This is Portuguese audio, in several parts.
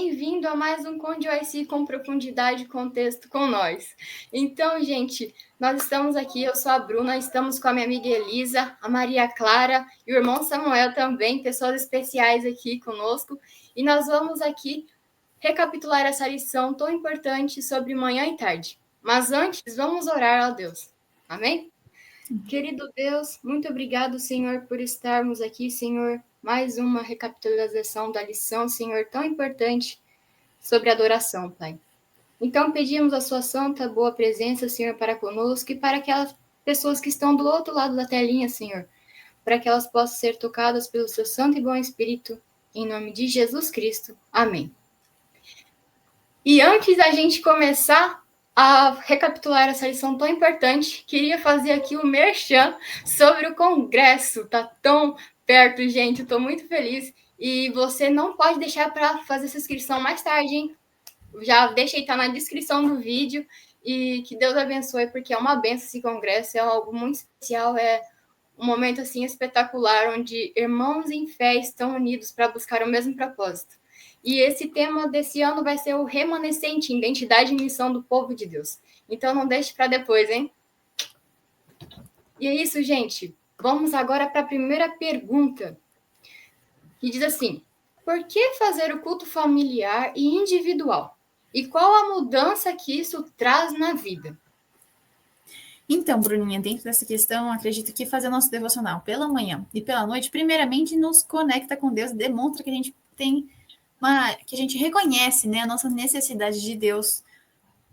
bem-vindo a mais um Conde OIC com profundidade e contexto com nós. Então, gente, nós estamos aqui, eu sou a Bruna, estamos com a minha amiga Elisa, a Maria Clara e o irmão Samuel também, pessoas especiais aqui conosco, e nós vamos aqui recapitular essa lição tão importante sobre manhã e tarde. Mas antes, vamos orar a Deus. Amém? Querido Deus, muito obrigado, Senhor, por estarmos aqui, Senhor. Mais uma recapitulação da lição, Senhor, tão importante sobre adoração, Pai. Então, pedimos a sua santa, boa presença, Senhor, para conosco e para aquelas pessoas que estão do outro lado da telinha, Senhor, para que elas possam ser tocadas pelo seu santo e bom Espírito, em nome de Jesus Cristo. Amém. E antes da gente começar a recapitular essa lição tão importante, queria fazer aqui um merchan sobre o congresso. Tá tão perto, gente, eu tô muito feliz. E você não pode deixar para fazer essa inscrição mais tarde, hein? Já deixei, tá na descrição do vídeo. E que Deus abençoe, porque é uma benção esse congresso, é algo muito especial, é um momento assim espetacular, onde irmãos em fé estão unidos para buscar o mesmo propósito. E esse tema desse ano vai ser o remanescente, identidade e missão do povo de Deus. Então não deixe para depois, hein? E é isso, gente. Vamos agora para a primeira pergunta, que diz assim: por que fazer o culto familiar e individual? E qual a mudança que isso traz na vida? Então, Bruninha, dentro dessa questão, acredito que fazer o nosso devocional pela manhã e pela noite, primeiramente, nos conecta com Deus, demonstra que a gente tem que a gente reconhece, né, a nossa necessidade de Deus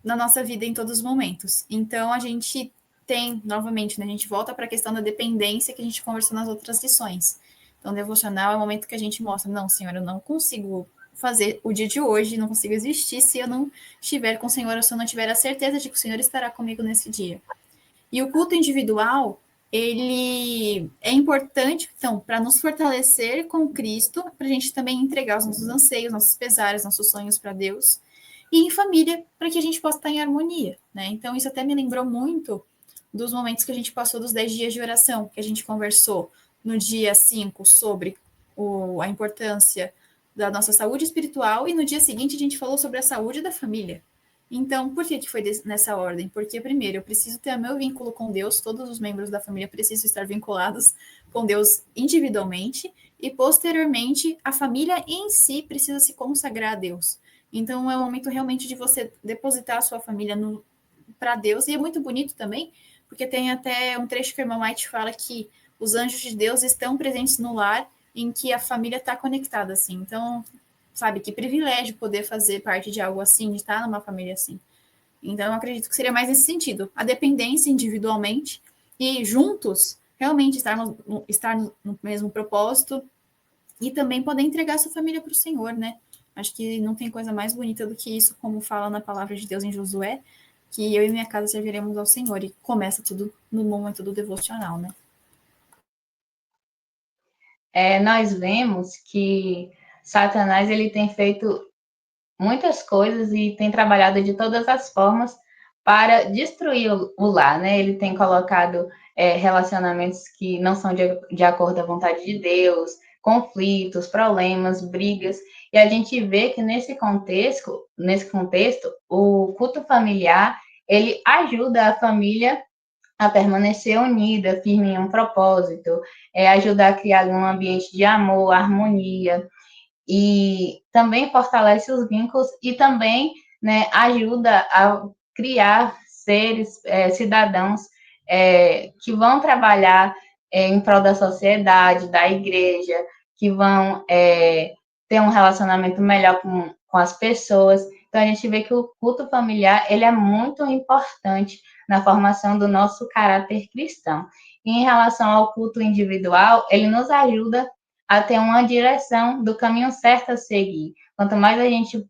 na nossa vida em todos os momentos. Então, a gente tem, novamente, né, a gente volta para a questão da dependência que a gente conversou nas outras lições. Então, o devocional é o momento que a gente mostra, não, Senhor, eu não consigo fazer o dia de hoje, não consigo existir se eu não estiver com o Senhor, ou se eu não tiver a certeza de que o Senhor estará comigo nesse dia. E o culto individual, ele é importante, então, para nos fortalecer com Cristo, para a gente também entregar os nossos anseios, nossos pesares, nossos sonhos para Deus, e em família, para que a gente possa estar em harmonia, né? Então, isso até me lembrou muito dos momentos que a gente passou dos 10 dias de oração, que a gente conversou no dia 5 sobre a importância da nossa saúde espiritual, e no dia seguinte a gente falou sobre a saúde da família. Então, por que foi nessa ordem? Porque, primeiro, eu preciso ter o meu vínculo com Deus, todos os membros da família precisam estar vinculados com Deus individualmente, e, posteriormente, a família em si precisa se consagrar a Deus. Então, é o momento realmente de você depositar a sua família para Deus, e é muito bonito também, porque tem até um trecho que a irmã White fala que os anjos de Deus estão presentes no lar em que a família está conectada, assim. Então, sabe, que privilégio poder fazer parte de algo assim, de estar numa família assim. Então, eu acredito que seria mais nesse sentido. A dependência individualmente e juntos, realmente estar no mesmo propósito e também poder entregar sua família para o Senhor, né? Acho que não tem coisa mais bonita do que isso, como fala na palavra de Deus em Josué, que eu e minha casa serviremos ao Senhor. E começa tudo no momento do devocional, né? Nós vemos que Satanás ele tem feito muitas coisas e tem trabalhado de todas as formas para destruir o lar, né? Ele tem colocado relacionamentos que não são de acordo à vontade de Deus, conflitos, problemas, brigas, e a gente vê que nesse contexto, o culto familiar, ele ajuda a família a permanecer unida, firme em um propósito, ajudar a criar um ambiente de amor, harmonia, e também fortalece os vínculos e também, né, ajuda a criar seres, cidadãos que vão trabalhar em prol da sociedade, da igreja, que vão ter um relacionamento melhor com as pessoas. Então, a gente vê que o culto familiar ele é muito importante na formação do nosso caráter cristão. E em relação ao culto individual, ele nos ajuda a ter uma direção do caminho certo a seguir. Quanto mais a gente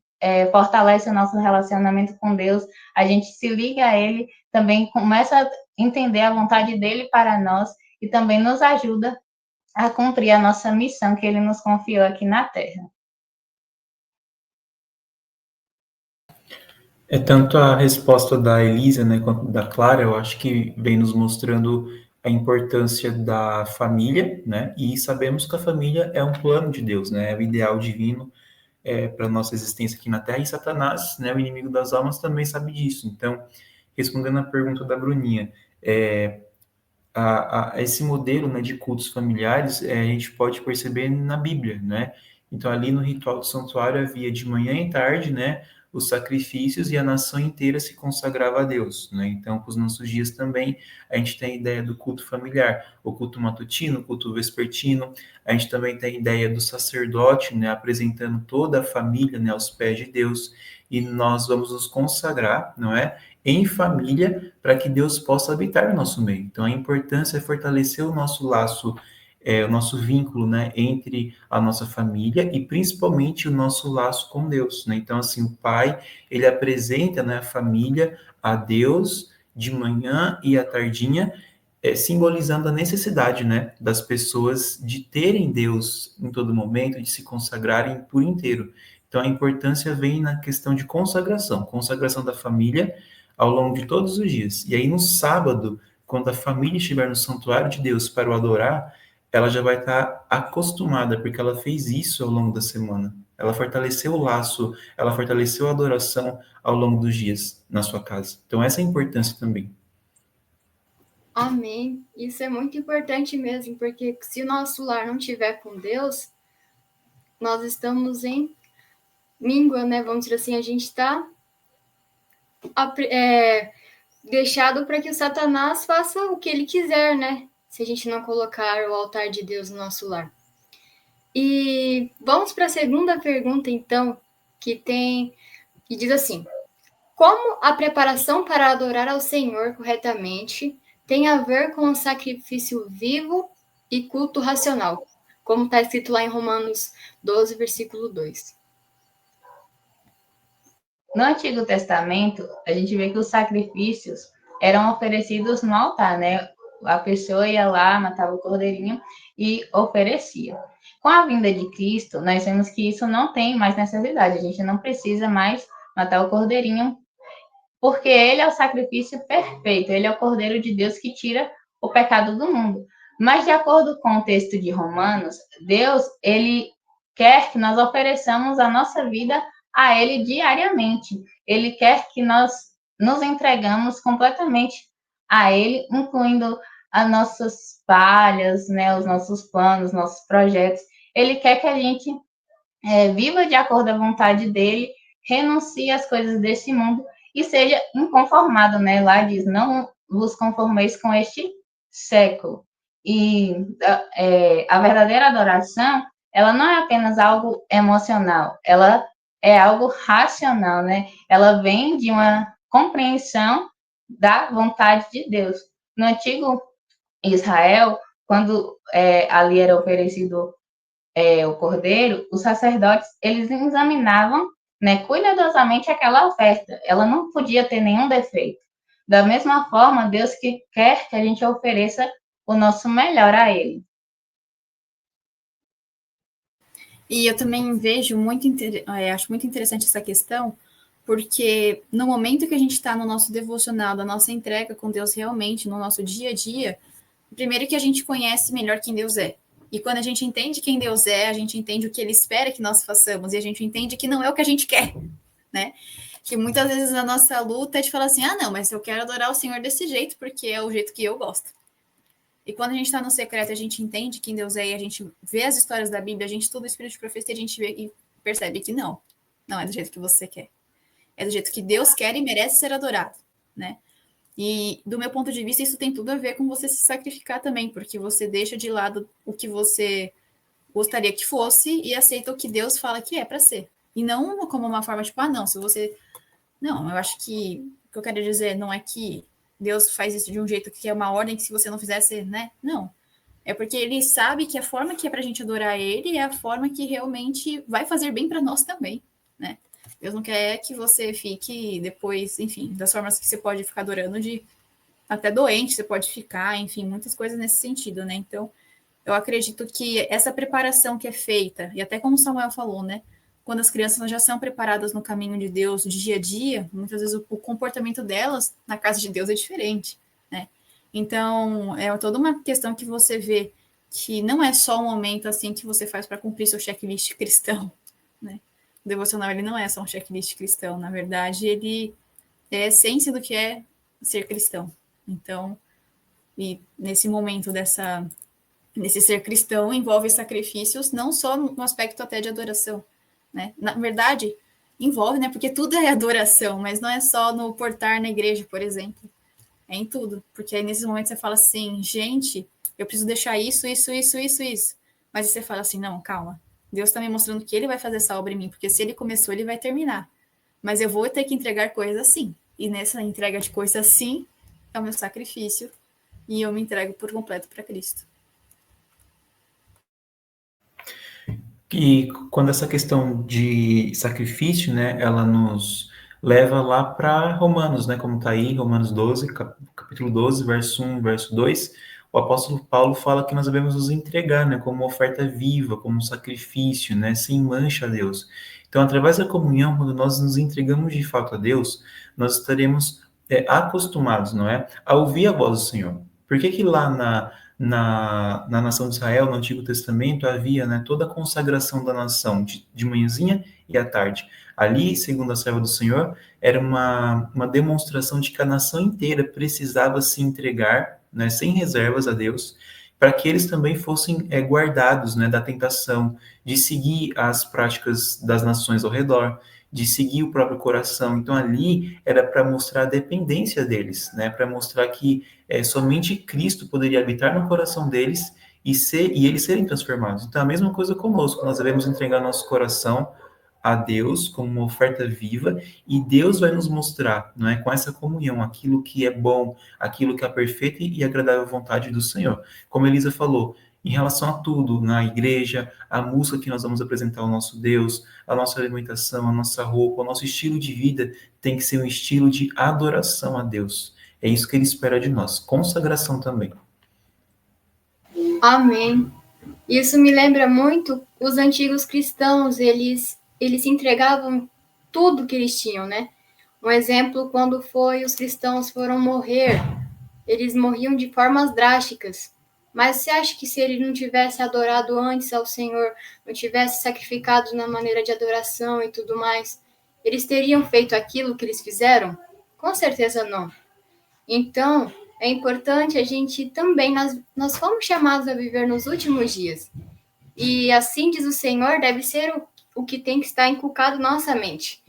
fortalece o nosso relacionamento com Deus, a gente se liga a Ele, também começa a entender a vontade dEle para nós e também nos ajuda a cumprir a nossa missão que Ele nos confiou aqui na Terra. Tanto a resposta da Elisa, né, quanto da Clara, eu acho que vem nos mostrando a importância da família, né, e sabemos que a família é um plano de Deus, né, é o ideal divino para a nossa existência aqui na Terra, e Satanás, né, o inimigo das almas, também sabe disso. Então, respondendo à pergunta da Bruninha, esse modelo, né, de cultos familiares, a gente pode perceber na Bíblia, né? Então, ali no ritual do santuário havia de manhã e tarde, né, os sacrifícios, e a nação inteira se consagrava a Deus, né? Então, com os nossos dias também, a gente tem a ideia do culto familiar, o culto matutino, o culto vespertino. A gente também tem a ideia do sacerdote, né, apresentando toda a família, né, aos pés de Deus, e nós vamos nos consagrar, não é? Em família, para que Deus possa habitar no nosso meio. Então, a importância é fortalecer o nosso laço, o nosso vínculo, né, entre a nossa família e principalmente o nosso laço com Deus, né? Então, assim, o pai, ele apresenta, né, a família a Deus de manhã e à tardinha, simbolizando a necessidade, né, das pessoas de terem Deus em todo momento, de se consagrarem por inteiro. Então, a importância vem na questão de consagração da família ao longo de todos os dias. E aí, no sábado, quando a família estiver no santuário de Deus para o adorar, ela já vai estar acostumada, porque ela fez isso ao longo da semana. Ela fortaleceu o laço, ela fortaleceu a adoração ao longo dos dias na sua casa. Então, essa é a importância também. Amém. Isso é muito importante mesmo, porque se o nosso lar não tiver com Deus, nós estamos em míngua, né? Vamos dizer assim, a gente está deixado para que o Satanás faça o que ele quiser, né? Se a gente não colocar o altar de Deus no nosso lar. E vamos para a segunda pergunta, então, que diz assim: como a preparação para adorar ao Senhor corretamente tem a ver com o sacrifício vivo e culto racional, como está escrito lá em Romanos 12, versículo 2. No Antigo Testamento, a gente vê que os sacrifícios eram oferecidos no altar, né? A pessoa ia lá, matava o cordeirinho e oferecia. Com a vinda de Cristo, nós vemos que isso não tem mais necessidade, a gente não precisa mais matar o cordeirinho, porque ele é o sacrifício perfeito, ele é o Cordeiro de Deus que tira o pecado do mundo. Mas, de acordo com o texto de Romanos, Deus, ele quer que nós ofereçamos a nossa vida a ele diariamente. Ele quer que nós nos entregamos completamente a ele, incluindo as nossas falhas, né, os nossos planos, nossos projetos. Ele quer que a gente viva de acordo à vontade dele, renuncie às coisas desse mundo e seja inconformado, né? Lá diz, não vos conformeis com este século. E a verdadeira adoração, ela não é apenas algo emocional, ela é algo racional, né? Ela vem de uma compreensão da vontade de Deus. No antigo Israel, quando ali era oferecido o cordeiro, os sacerdotes, eles examinavam, né, cuidadosamente aquela oferta. Ela não podia ter nenhum defeito. Da mesma forma, Deus quer que a gente ofereça o nosso melhor a Ele. E eu também vejo acho muito interessante essa questão, porque no momento que a gente está no nosso devocional, da nossa entrega com Deus realmente, no nosso dia a dia, primeiro que a gente conhece melhor quem Deus é. E quando a gente entende quem Deus é, a gente entende o que Ele espera que nós façamos, e a gente entende que não é o que a gente quer, né? Que muitas vezes a nossa luta é de falar assim, não, mas eu quero adorar o Senhor desse jeito, porque é o jeito que eu gosto. E quando a gente está no secreto, a gente entende quem Deus é, e a gente vê as histórias da Bíblia, a gente estuda o Espírito de Profecia, a gente vê e percebe que não é do jeito que você quer. É do jeito que Deus quer e merece ser adorado, né? E, do meu ponto de vista, isso tem tudo a ver com você se sacrificar também, porque você deixa de lado o que você gostaria que fosse e aceita o que Deus fala que é para ser. E não como uma forma tipo, não, se você... Não, eu acho que o que eu quero dizer não é que Deus faz isso de um jeito que é uma ordem que se você não fizesse, né? Não. É porque ele sabe que a forma que é para a gente adorar ele é a forma que realmente vai fazer bem para nós também, né? Deus não quer que você fique depois, enfim, das formas que você pode ficar adorando, de até doente você pode ficar, enfim, muitas coisas nesse sentido, né? Então, eu acredito que essa preparação que é feita, e até como o Samuel falou, né? Quando as crianças já são preparadas no caminho de Deus, dia a dia, muitas vezes o comportamento delas na casa de Deus é diferente, né? Então, é toda uma questão que você vê que não é só um momento assim que você faz para cumprir seu checklist cristão, né? O devocional ele não é só um checklist cristão, na verdade, ele é a essência do que é ser cristão. Então, e nesse momento nesse ser cristão envolve sacrifícios, não só no aspecto até de adoração, né? Na verdade, envolve, né? Porque tudo é adoração, mas não é só no portar na igreja, por exemplo. É em tudo. Porque aí nesses momentos você fala assim, gente, eu preciso deixar isso. Mas aí você fala assim, não, calma. Deus está me mostrando que ele vai fazer essa obra em mim, porque se ele começou, ele vai terminar. Mas eu vou ter que entregar coisas assim. E nessa entrega de coisas assim, é o meu sacrifício. E eu me entrego por completo para Cristo. E quando essa questão de sacrifício, né, ela nos leva lá para Romanos, né, como está aí, Romanos 12, capítulo 12, verso 1, verso 2, o apóstolo Paulo fala que nós devemos nos entregar, né, como uma oferta viva, como um sacrifício, né, sem mancha a Deus. Então, através da comunhão, quando nós nos entregamos de fato a Deus, nós estaremos acostumados, não é, a ouvir a voz do Senhor. Por que que lá na nação de Israel, no Antigo Testamento, havia, né, toda a consagração da nação, de manhãzinha e à tarde. Ali, segundo a serva do Senhor, era uma demonstração de que a nação inteira precisava se entregar, né, sem reservas a Deus, para que eles também fossem guardados, né, da tentação de seguir as práticas das nações ao redor, de seguir o próprio coração. Então, ali era para mostrar a dependência deles, né, para mostrar que somente Cristo poderia habitar no coração deles e eles serem transformados. Então, a mesma coisa conosco, nós devemos entregar nosso coração a Deus como uma oferta viva e Deus vai nos mostrar, não é, com essa comunhão, aquilo que é bom, aquilo que é perfeito e agradável vontade do Senhor. Como a Elisa falou, em relação a tudo, na igreja, a música que nós vamos apresentar ao nosso Deus, a nossa alimentação, a nossa roupa, o nosso estilo de vida tem que ser um estilo de adoração a Deus. É isso que ele espera de nós. Consagração também. Amém. Isso me lembra muito os antigos cristãos, eles se entregavam tudo que eles tinham, né? Um exemplo, quando os cristãos foram morrer, eles morriam de formas drásticas. Mas você acha que se ele não tivesse adorado antes ao Senhor, não tivesse sacrificado na maneira de adoração e tudo mais, eles teriam feito aquilo que eles fizeram? Com certeza não. Então, é importante a gente também, nós fomos chamados a viver nos últimos dias. E assim diz o Senhor, deve ser o que tem que estar inculcado na nossa mente.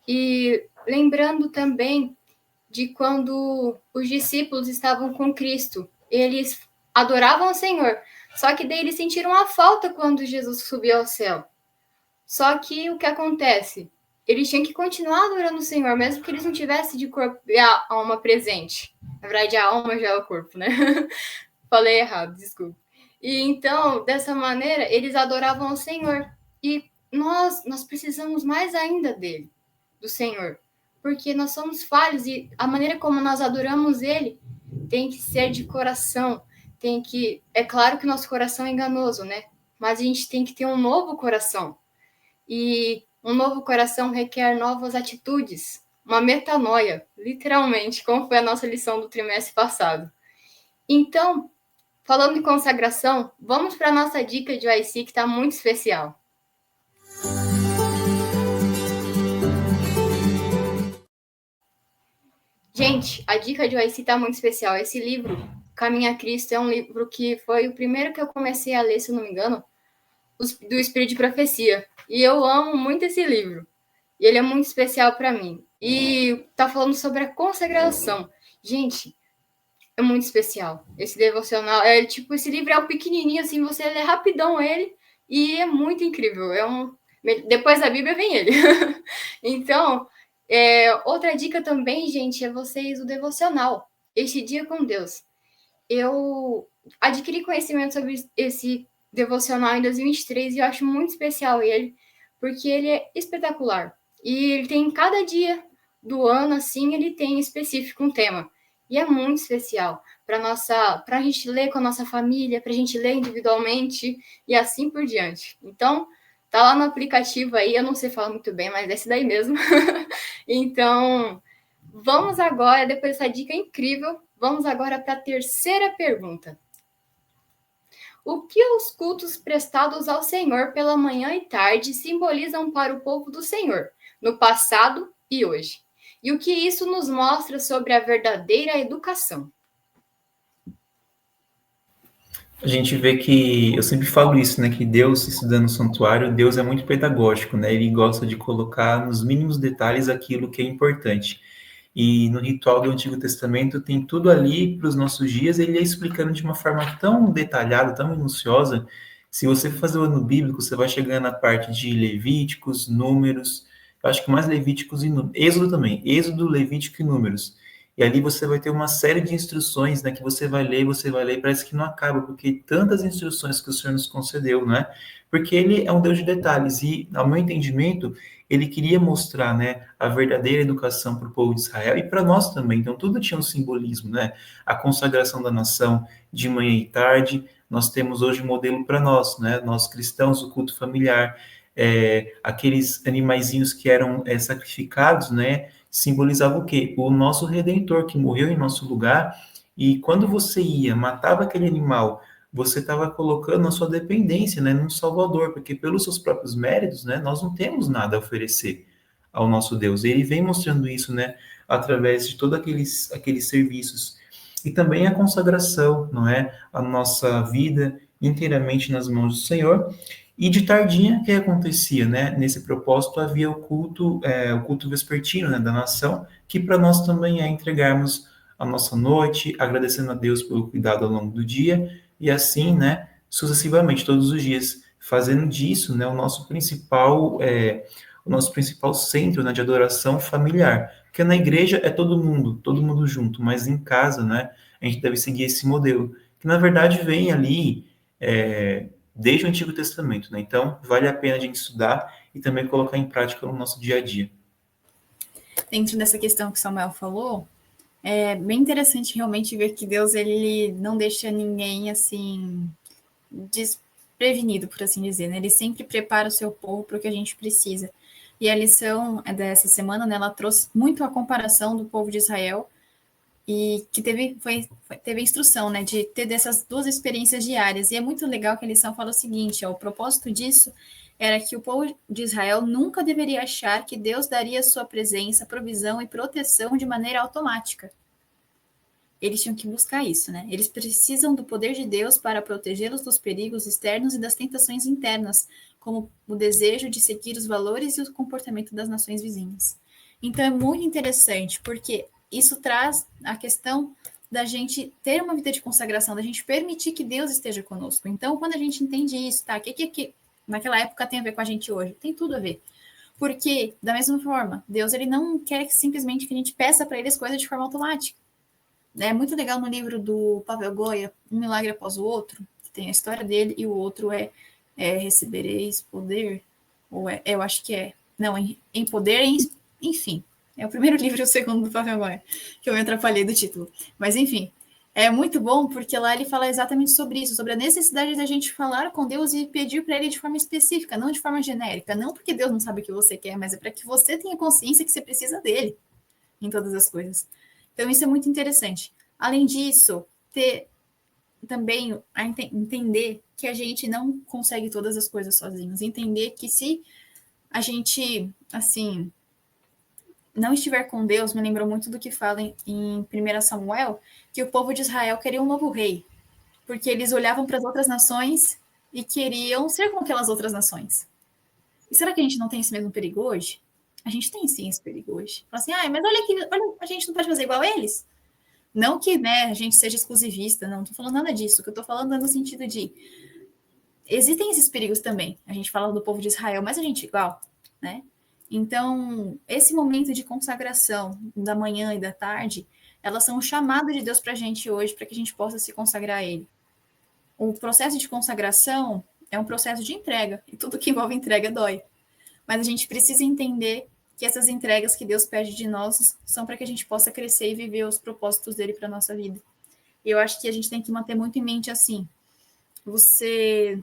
E lembrando também de quando os discípulos estavam com Cristo, eles adoravam o Senhor, só que daí eles sentiram a falta quando Jesus subiu ao céu. Só que o que acontece? Eles tinham que continuar adorando o Senhor, mesmo que eles não tivessem de corpo e a alma presente. Na verdade, a alma já é o corpo, né? Falei errado, desculpa. E então, dessa maneira, eles adoravam o Senhor. E nós precisamos mais ainda dele, do Senhor. Porque nós somos falhos e a maneira como nós adoramos ele tem que ser de coração. É claro que o nosso coração é enganoso, né? Mas a gente tem que ter um novo coração. E um novo coração requer novas atitudes. Uma metanoia, literalmente, como foi a nossa lição do trimestre passado. Então, falando em consagração, vamos para a nossa dica de OIC, que está muito especial. Gente, a dica de OIC está muito especial. Esse livro, Caminho a Cristo, é um livro que foi o primeiro que eu comecei a ler, se não me engano, do Espírito de Profecia. E eu amo muito esse livro. E ele é muito especial para mim. E tá falando sobre a consagração. Gente, é muito especial. Esse devocional, esse livro é o pequenininho, assim, você lê rapidão ele, e é muito incrível. Depois da Bíblia vem ele. Então, outra dica também, gente, é vocês o devocional. Este Dia com Deus. Eu adquiri conhecimento sobre esse devocional em 2023 e eu acho muito especial ele, porque ele é espetacular. E ele tem cada dia do ano, assim, ele tem específico um tema. E é muito especial para a gente ler com a nossa família, para a gente ler individualmente e assim por diante. Então, tá lá no aplicativo aí, eu não sei falar muito bem, mas é esse daí mesmo. Então, vamos agora, depois dessa dica incrível, vamos agora para a terceira pergunta. O que os cultos prestados ao Senhor pela manhã e tarde simbolizam para o povo do Senhor, no passado e hoje? E o que isso nos mostra sobre a verdadeira educação? A gente vê que, eu sempre falo isso, né, que Deus, estudando o santuário, Deus é muito pedagógico, né, ele gosta de colocar nos mínimos detalhes aquilo que é importante. E no ritual do Antigo Testamento tem tudo ali para os nossos dias, ele é explicando de uma forma tão detalhada, tão minuciosa. Se você for fazer o ano bíblico, você vai chegando na parte de Levíticos, Números, eu acho que mais Levíticos e Números, Êxodo também, Êxodo, Levítico e Números. E ali você vai ter uma série de instruções, né, que você vai ler, parece que não acaba, porque tantas instruções que o Senhor nos concedeu, né? Porque ele é um Deus de detalhes e, ao meu entendimento, ele queria mostrar, né, a verdadeira educação para o povo de Israel e para nós também. Então tudo tinha um simbolismo, né? A consagração da nação de manhã e tarde, nós temos hoje um modelo para nós, né? Nós cristãos, o culto familiar, aqueles animaizinhos que eram sacrificados, né? Simbolizava o quê? O nosso Redentor que morreu em nosso lugar. E quando você ia, matava aquele animal, você estava colocando a sua dependência, né, num Salvador, porque pelos seus próprios méritos, né, nós não temos nada a oferecer ao nosso Deus. E ele vem mostrando isso, né, através de todos aqueles serviços. E também a consagração, não é? A nossa vida inteiramente nas mãos do Senhor. E de tardinha, o que acontecia, né? Nesse propósito havia o culto vespertino, né, da nação, que para nós também é entregarmos a nossa noite, agradecendo a Deus pelo cuidado ao longo do dia, e assim, né, sucessivamente, todos os dias, fazendo disso, né, o nosso principal centro, né, de adoração familiar. Porque na igreja é todo mundo junto, mas em casa, né, a gente deve seguir esse modelo, que na verdade vem ali desde o Antigo Testamento, né? Então, vale a pena a gente estudar e também colocar em prática no nosso dia a dia. Dentro dessa questão que o Samuel falou, é bem interessante realmente ver que Deus ele não deixa ninguém assim desprevenido, por assim dizer, né? Ele sempre prepara o seu povo para o que a gente precisa. E a lição dessa semana, né, ela trouxe muito a comparação do povo de Israel e que teve a instrução, né, de ter dessas duas experiências diárias. E é muito legal que a lição fala o seguinte, ó, o propósito disso era que o povo de Israel nunca deveria achar que Deus daria sua presença, provisão e proteção de maneira automática. Eles tinham que buscar isso, né? Eles precisam do poder de Deus para protegê-los dos perigos externos e das tentações internas, como o desejo de seguir os valores e o comportamento das nações vizinhas. Então é muito interessante, porque isso traz a questão da gente ter uma vida de consagração, da gente permitir que Deus esteja conosco. Então, quando a gente entende isso, tá? O que naquela época tem a ver com a gente hoje? Tem tudo a ver. Porque, da mesma forma, Deus ele não quer simplesmente que a gente peça para ele as coisas de forma automática. É muito legal no livro do Pavel Goya, Um Milagre Após o Outro, que tem a história dele, e o outro Recebereis Poder, eu acho que é. Não, em Poder, enfim. É o primeiro livro e o segundo do Pavel Goya, que eu me atrapalhei do título. Mas, enfim, é muito bom porque lá ele fala exatamente sobre isso, sobre a necessidade da gente falar com Deus e pedir para ele de forma específica, não de forma genérica. Não porque Deus não sabe o que você quer, mas é para que você tenha consciência que você precisa dele em todas as coisas. Então, isso é muito interessante. Além disso, ter também entender que a gente não consegue todas as coisas sozinhos. Entender que se a gente, assim, não estiver com Deus, me lembrou muito do que fala em 1 Samuel, que o povo de Israel queria um novo rei, porque eles olhavam para as outras nações e queriam ser como aquelas outras nações. E será que a gente não tem esse mesmo perigo hoje? A gente tem sim esse perigo hoje. Fala assim, mas olha, a gente não pode fazer igual a eles? Não que, né, a gente seja exclusivista, não estou falando nada disso. O que eu estou falando é no sentido de existem esses perigos também. A gente fala do povo de Israel, mas a gente é igual, né? Então, esse momento de consagração da manhã e da tarde, elas são um chamado de Deus para a gente hoje, para que a gente possa se consagrar a Ele. O processo de consagração é um processo de entrega, e tudo que envolve entrega dói. Mas a gente precisa entender que essas entregas que Deus pede de nós são para que a gente possa crescer e viver os propósitos dele para a nossa vida. E eu acho que a gente tem que manter muito em mente assim, você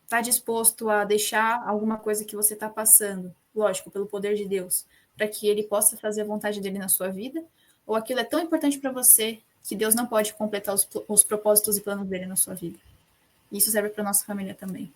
está disposto a deixar alguma coisa que você está passando, lógico, pelo poder de Deus, para que ele possa fazer a vontade dele na sua vida? Ou aquilo é tão importante para você que Deus não pode completar os propósitos e planos dele na sua vida? Isso serve para nossa família também.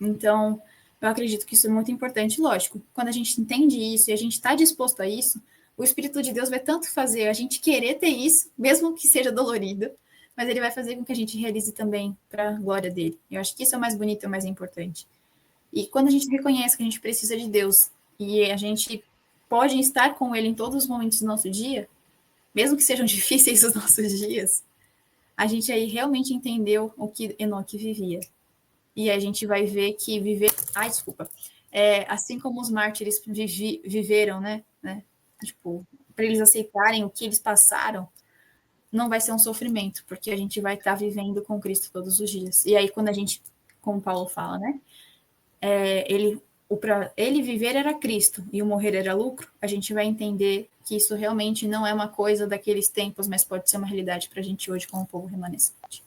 Então, eu acredito que isso é muito importante, lógico. Quando a gente entende isso e a gente está disposto a isso, o Espírito de Deus vai tanto fazer a gente querer ter isso, mesmo que seja dolorido, mas ele vai fazer com que a gente realize também para a glória dele. Eu acho que isso é o mais bonito e o mais importante. E quando a gente reconhece que a gente precisa de Deus e a gente pode estar com ele em todos os momentos do nosso dia, mesmo que sejam difíceis os nossos dias, a gente aí realmente entendeu o que Enoque vivia. E a gente vai ver que viver... assim como os mártires viveram, né? Tipo, para eles aceitarem o que eles passaram, não vai ser um sofrimento, porque a gente vai estar vivendo com Cristo todos os dias. E aí, quando a gente, como Paulo fala, né? Ele viver era Cristo e o morrer era lucro, a gente vai entender que isso realmente não é uma coisa daqueles tempos, mas pode ser uma realidade para a gente hoje como povo remanescente.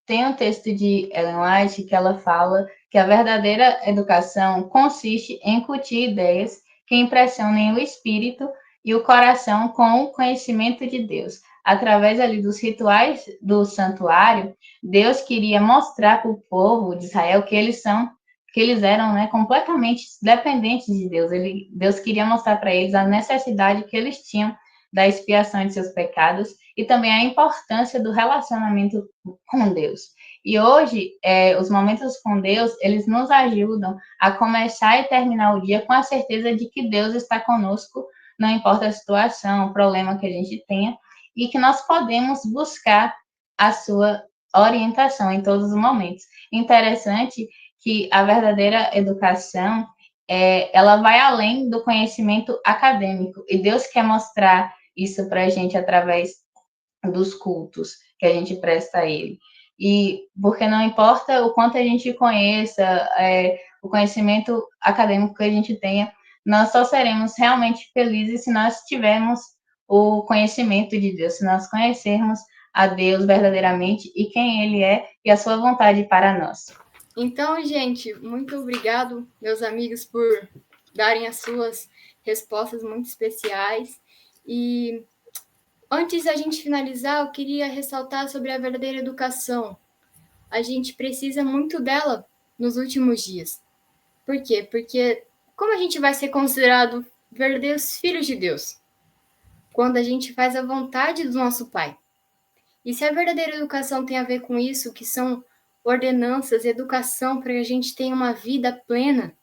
Tem um texto de Ellen White que ela fala que a verdadeira educação consiste em incutir ideias que impressionem o espírito e o coração com o conhecimento de Deus. Através ali dos rituais do santuário, Deus queria mostrar para o povo de Israel que eles eram, né, completamente dependentes de Deus. Deus queria mostrar para eles a necessidade que eles tinham da expiação de seus pecados e também a importância do relacionamento com Deus. E hoje, os momentos com Deus, eles nos ajudam a começar e terminar o dia com a certeza de que Deus está conosco, não importa a situação, o problema que a gente tenha, e que nós podemos buscar a sua orientação em todos os momentos. Interessante que a verdadeira educação, ela vai além do conhecimento acadêmico, e Deus quer mostrar isso para a gente através dos cultos que a gente presta a Ele. E porque não importa o quanto a gente conheça, o conhecimento acadêmico que a gente tenha, nós só seremos realmente felizes se nós tivermos o conhecimento de Deus, se nós conhecermos a Deus verdadeiramente e quem Ele é e a sua vontade para nós. Então, gente, muito obrigado, meus amigos, por darem as suas respostas muito especiais. E antes da gente finalizar, eu queria ressaltar sobre a verdadeira educação. A gente precisa muito dela nos últimos dias. Por quê? Porque como a gente vai ser considerado verdadeiros filhos de Deus? Quando a gente faz a vontade do nosso Pai. E se a verdadeira educação tem a ver com isso, que são ordenanças, educação para que a gente tenha uma vida plena,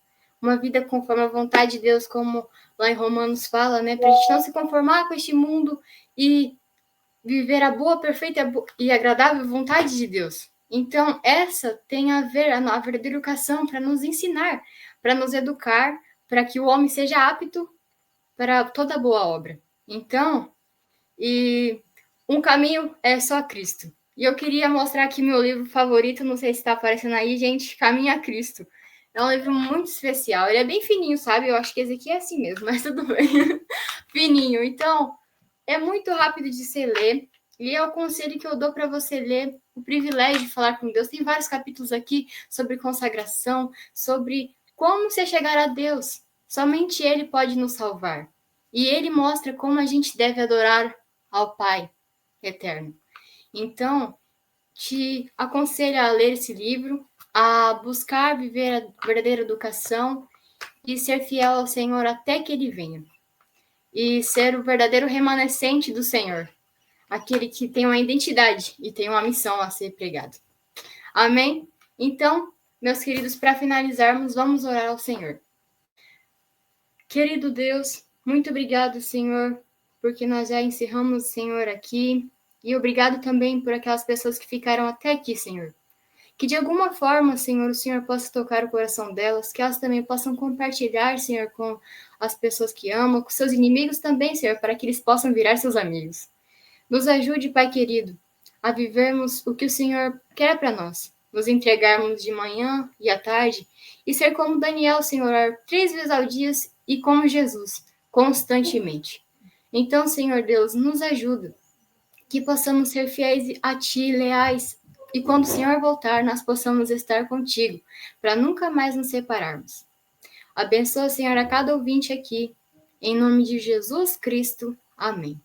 uma vida conforme a vontade de Deus, como lá em Romanos fala, né? Para a gente não se conformar com este mundo e viver a boa, perfeita e agradável vontade de Deus. Então, essa tem a ver, a verdadeira educação, para nos ensinar, para nos educar, para que o homem seja apto para toda boa obra. Então, um caminho é só Cristo. E eu queria mostrar aqui meu livro favorito, não sei se está aparecendo aí, gente, Caminho a Cristo. É um livro muito especial, ele é bem fininho, sabe? Eu acho que esse aqui é assim mesmo, mas tudo bem. Fininho. Então, é muito rápido de se ler, e é o conselho que eu dou para você ler, o privilégio de falar com Deus. Tem vários capítulos aqui sobre consagração, sobre como você chegar a Deus. Somente Ele pode nos salvar. E Ele mostra como a gente deve adorar ao Pai eterno. Então, te aconselho a ler esse livro, a buscar viver a verdadeira educação e ser fiel ao Senhor até que Ele venha. E ser o verdadeiro remanescente do Senhor. Aquele que tem uma identidade e tem uma missão a ser pregado. Amém? Então, meus queridos, para finalizarmos, vamos orar ao Senhor. Querido Deus, muito obrigado, Senhor, porque nós já encerramos, Senhor, aqui. E obrigado também por aquelas pessoas que ficaram até aqui, Senhor. Que de alguma forma, Senhor, o Senhor possa tocar o coração delas, que elas também possam compartilhar, Senhor, com as pessoas que amam, com seus inimigos também, Senhor, para que eles possam virar seus amigos. Nos ajude, Pai querido, a vivermos o que o Senhor quer para nós, nos entregarmos de manhã e à tarde, e ser como Daniel, Senhor, orar 3 vezes ao dia e como Jesus, constantemente. Então, Senhor Deus, nos ajuda, que possamos ser fiéis a Ti, leais, e quando o Senhor voltar, nós possamos estar contigo, para nunca mais nos separarmos. Abençoa, Senhor, a cada ouvinte aqui, em nome de Jesus Cristo. Amém.